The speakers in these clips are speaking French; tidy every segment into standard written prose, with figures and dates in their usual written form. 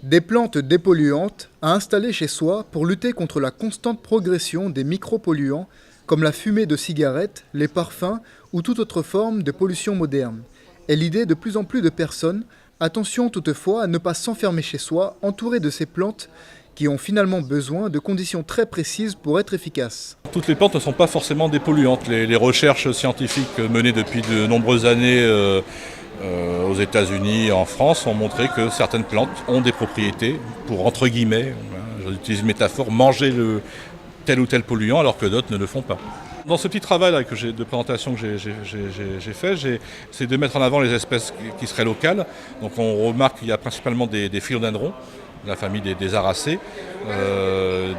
Des plantes dépolluantes à installer chez soi pour lutter contre la constante progression des micropolluants comme la fumée de cigarettes, les parfums ou toute autre forme de pollution moderne. Est l'idée de plus en plus de personnes. Attention toutefois à ne pas s'enfermer chez soi entouré de ces plantes qui ont finalement besoin de conditions très précises pour être efficaces. Toutes les plantes ne sont pas forcément dépolluantes. Les recherches scientifiques menées depuis de nombreuses années aux États-Unis et en France ont montré que certaines plantes ont des propriétés pour, entre guillemets, j'utilise une métaphore, manger tel ou tel polluant alors que d'autres ne le font pas. Dans ce petit travail là, de présentation que j'ai fait, c'est de mettre en avant les espèces qui seraient locales. Donc on remarque qu'il y a principalement des philodendrons, la famille des aracées,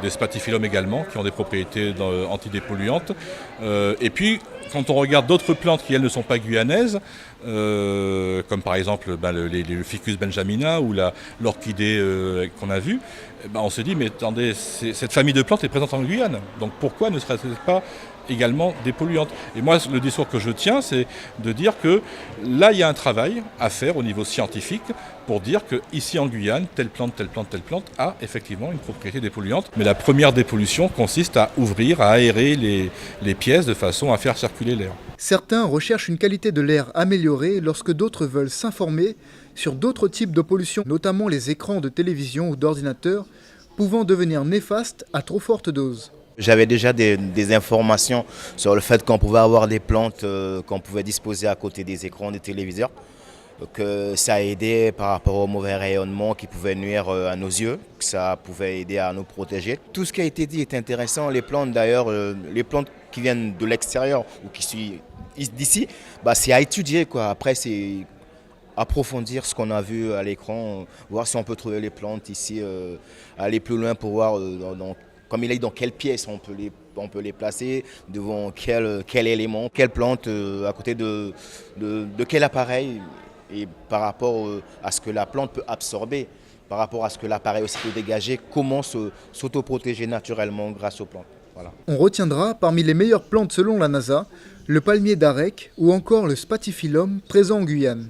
des spathiphyllum également, qui ont des propriétés antidépolluantes. Et puis, quand on regarde d'autres plantes qui, elles, ne sont pas guyanaises, comme par exemple le Ficus benjamina ou l'orchidée qu'on a vue, on se dit, mais attendez, cette famille de plantes est présente en Guyane. Donc pourquoi ne serait-elle pas également dépolluante? Et moi, le discours que je tiens, c'est de dire que là, il y a un travail à faire au niveau scientifique pour dire qu'ici en Guyane, telle plante a effectivement une propriété dépolluante. Mais la première dépollution consiste à ouvrir, à aérer les pièces de façon à faire circuler l'air. Certains recherchent une qualité de l'air améliorée lorsque d'autres veulent s'informer sur d'autres types de pollution, notamment les écrans de télévision ou d'ordinateur, pouvant devenir néfastes à trop forte dose. J'avais déjà des informations sur le fait qu'on pouvait avoir des plantes qu'on pouvait disposer à côté des écrans des téléviseurs, que ça aidait par rapport au mauvais rayonnement qui pouvait nuire à nos yeux, que ça pouvait aider à nous protéger. Tout ce qui a été dit est intéressant. Les plantes d'ailleurs, les plantes qui viennent de l'extérieur ou qui sont d'ici, c'est à étudier, quoi. Après c'est approfondir ce qu'on a vu à l'écran, voir si on peut trouver les plantes ici, aller plus loin pour voir comme il est dans quelle pièce on peut les placer, devant quel élément, quelle plante, à côté de quel appareil, et par rapport à ce que la plante peut absorber, par rapport à ce que l'appareil aussi peut dégager, comment s'autoprotéger naturellement grâce aux plantes. Voilà. On retiendra parmi les meilleures plantes selon la NASA, le palmier d'Arec ou encore le spathiphyllum présent en Guyane.